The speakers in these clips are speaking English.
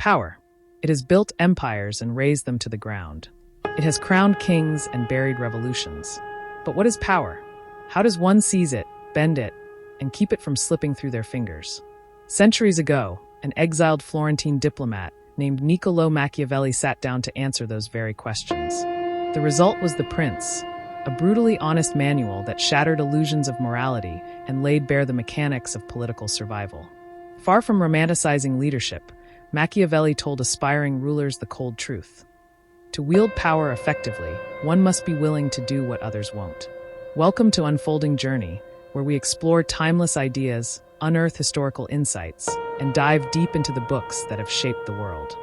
Power. It has built empires and razed them to the ground. It has crowned kings and buried revolutions. But what is power? How does one seize it, bend it, and keep it from slipping through their fingers? Centuries ago, an exiled Florentine diplomat named Niccolò Machiavelli sat down to answer those very questions. The result was The Prince, a brutally honest manual that shattered illusions of morality and laid bare the mechanics of political survival. Far from romanticizing leadership, Machiavelli told aspiring rulers the cold truth. To wield power effectively, one must be willing to do what others won't. Welcome to Unfolding Journey, where we explore timeless ideas, unearth historical insights, and dive deep into the books that have shaped the world.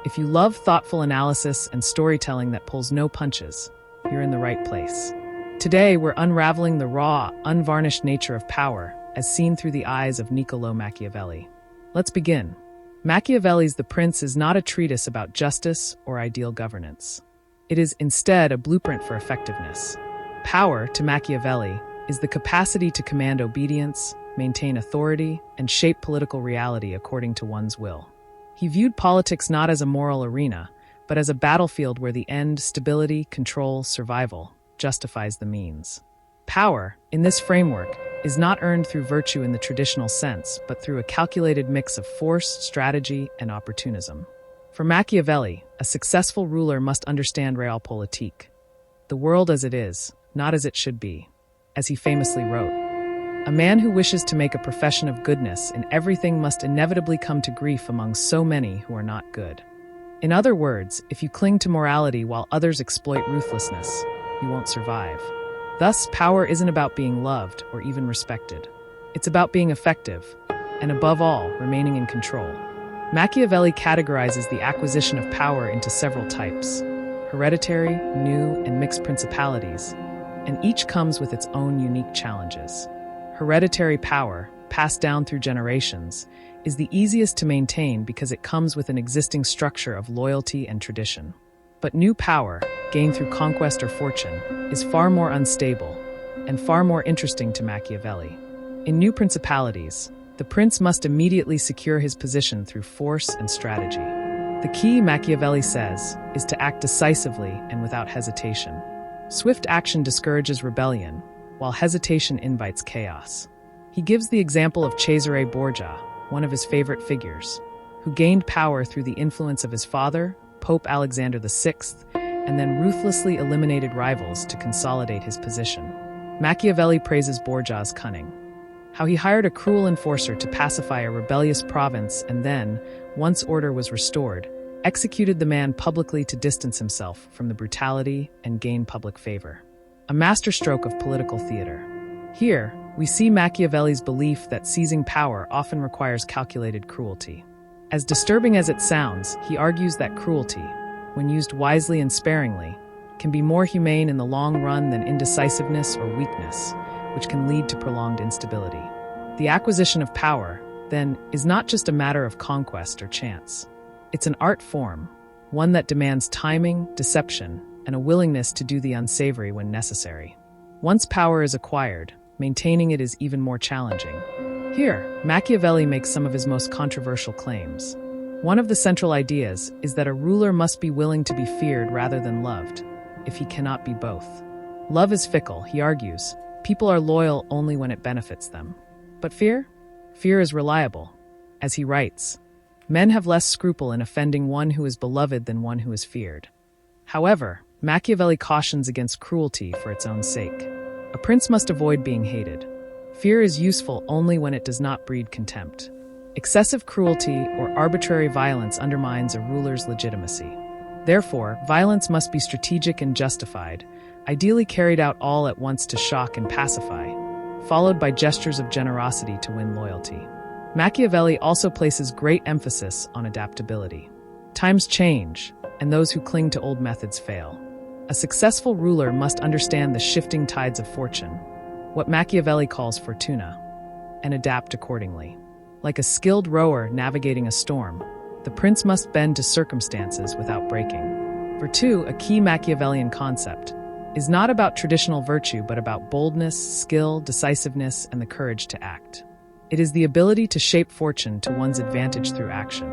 If you love thoughtful analysis and storytelling that pulls no punches, you're in the right place. Today, we're unraveling the raw, unvarnished nature of power, as seen through the eyes of Niccolò Machiavelli. Let's begin. Machiavelli's The Prince is not a treatise about justice or ideal governance. It is instead a blueprint for effectiveness. Power, to Machiavelli, is the capacity to command obedience, maintain authority, and shape political reality according to one's will. He viewed politics not as a moral arena, but as a battlefield where the end, stability, control, survival, justifies the means. Power, in this framework, is not earned through virtue in the traditional sense, but through a calculated mix of force, strategy, and opportunism. For Machiavelli, a successful ruler must understand Realpolitik, the world as it is, not as it should be. As he famously wrote, "A man who wishes to make a profession of goodness in everything must inevitably come to grief among so many who are not good." In other words, if you cling to morality while others exploit ruthlessness, you won't survive. Thus, power isn't about being loved or even respected. It's about being effective, and above all, remaining in control. Machiavelli categorizes the acquisition of power into several types: hereditary, new, and mixed principalities, and each comes with its own unique challenges. Hereditary power, passed down through generations, is the easiest to maintain because it comes with an existing structure of loyalty and tradition. But new power, gained through conquest or fortune, is far more unstable and far more interesting to Machiavelli. In new principalities, the prince must immediately secure his position through force and strategy. The key, Machiavelli says, is to act decisively and without hesitation. Swift action discourages rebellion, while hesitation invites chaos. He gives the example of Cesare Borgia, one of his favorite figures, who gained power through the influence of his father, Pope Alexander VI, and then ruthlessly eliminated rivals to consolidate his position. Machiavelli praises Borgia's cunning, how he hired a cruel enforcer to pacify a rebellious province and then, once order was restored, executed the man publicly to distance himself from the brutality and gain public favor. A masterstroke of political theater. Here, we see Machiavelli's belief that seizing power often requires calculated cruelty. As disturbing as it sounds, he argues that cruelty, when used wisely and sparingly, can be more humane in the long run than indecisiveness or weakness, which can lead to prolonged instability. The acquisition of power, then, is not just a matter of conquest or chance. It's an art form, one that demands timing, deception, and a willingness to do the unsavory when necessary. Once power is acquired, maintaining it is even more challenging. Here, Machiavelli makes some of his most controversial claims. One of the central ideas is that a ruler must be willing to be feared rather than loved, if he cannot be both. Love is fickle, he argues. People are loyal only when it benefits them. But fear? Fear is reliable. As he writes, "Men have less scruple in offending one who is beloved than one who is feared." However, Machiavelli cautions against cruelty for its own sake. A prince must avoid being hated. Fear is useful only when it does not breed contempt. Excessive cruelty or arbitrary violence undermines a ruler's legitimacy. Therefore, violence must be strategic and justified, ideally carried out all at once to shock and pacify, followed by gestures of generosity to win loyalty. Machiavelli also places great emphasis on adaptability. Times change, and those who cling to old methods fail. A successful ruler must understand the shifting tides of fortune, what Machiavelli calls fortuna, and adapt accordingly. Like a skilled rower navigating a storm, the prince must bend to circumstances without breaking. Virtue, a key Machiavellian concept, is not about traditional virtue but about boldness, skill, decisiveness, and the courage to act. It is the ability to shape fortune to one's advantage through action.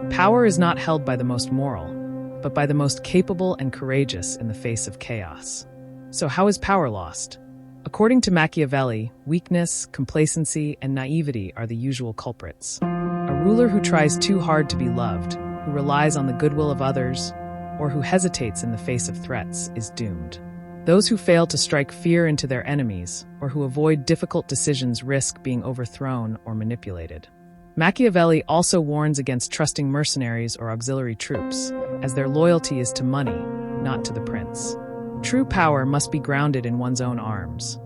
Power is not held by the most moral, but by the most capable and courageous in the face of chaos. So how is power lost? According to Machiavelli, weakness, complacency, and naivety are the usual culprits. A ruler who tries too hard to be loved, who relies on the goodwill of others, or who hesitates in the face of threats is doomed. Those who fail to strike fear into their enemies, or who avoid difficult decisions risk being overthrown or manipulated. Machiavelli also warns against trusting mercenaries or auxiliary troops, as their loyalty is to money, not to the prince. True power must be grounded in one's own arms,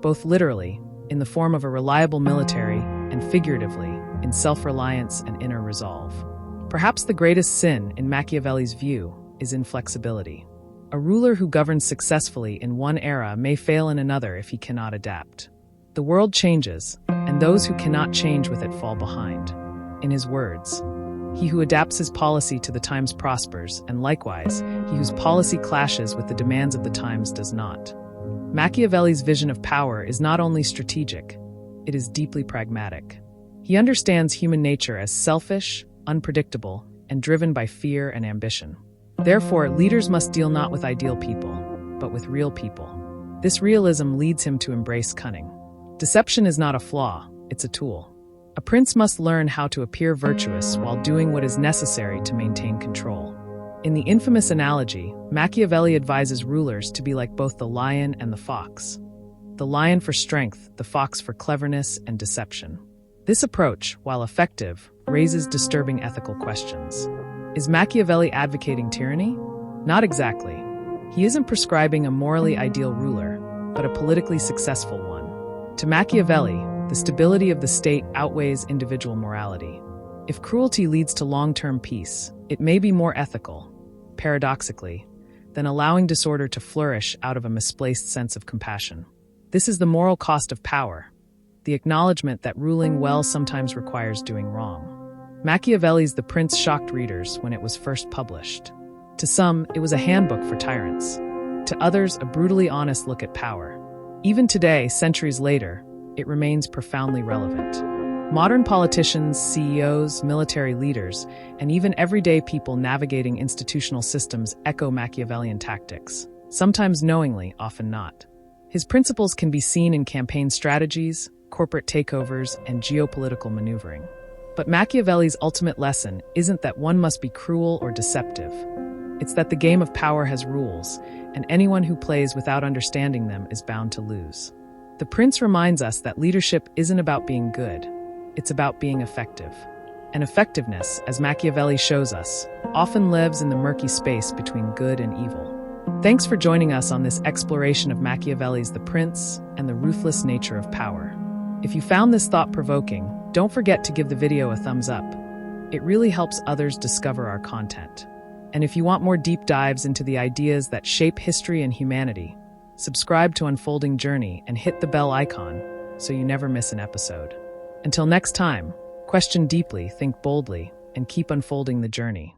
both literally, in the form of a reliable military, and figuratively, in self-reliance and inner resolve. Perhaps the greatest sin, in Machiavelli's view, is inflexibility. A ruler who governs successfully in one era may fail in another if he cannot adapt. The world changes, and those who cannot change with it fall behind. In his words, "He who adapts his policy to the times prospers, and likewise, he whose policy clashes with the demands of the times does not." Machiavelli's vision of power is not only strategic, it is deeply pragmatic. He understands human nature as selfish, unpredictable, and driven by fear and ambition. Therefore, leaders must deal not with ideal people, but with real people. This realism leads him to embrace cunning. Deception is not a flaw, it's a tool. A prince must learn how to appear virtuous while doing what is necessary to maintain control. In the infamous analogy, Machiavelli advises rulers to be like both the lion and the fox. The lion for strength, the fox for cleverness and deception. This approach, while effective, raises disturbing ethical questions. Is Machiavelli advocating tyranny? Not exactly. He isn't prescribing a morally ideal ruler, but a politically successful one. To Machiavelli, the stability of the state outweighs individual morality. If cruelty leads to long-term peace, it may be more ethical, paradoxically, than allowing disorder to flourish out of a misplaced sense of compassion. This is the moral cost of power, the acknowledgement that ruling well sometimes requires doing wrong. Machiavelli's The Prince shocked readers when it was first published. To some, it was a handbook for tyrants. To others, a brutally honest look at power. Even today, centuries later, it remains profoundly relevant. Modern politicians, CEOs, military leaders, and even everyday people navigating institutional systems echo Machiavellian tactics, sometimes knowingly, often not. His principles can be seen in campaign strategies, corporate takeovers, and geopolitical maneuvering. But Machiavelli's ultimate lesson isn't that one must be cruel or deceptive. It's that the game of power has rules, and anyone who plays without understanding them is bound to lose. The Prince reminds us that leadership isn't about being good, it's about being effective. And effectiveness, as Machiavelli shows us, often lives in the murky space between good and evil. Thanks for joining us on this exploration of Machiavelli's The Prince and the ruthless nature of power. If you found this thought-provoking, don't forget to give the video a thumbs up. It really helps others discover our content. And if you want more deep dives into the ideas that shape history and humanity, subscribe to Unfolding Journey and hit the bell icon so you never miss an episode. Until next time, question deeply, think boldly, and keep unfolding the journey.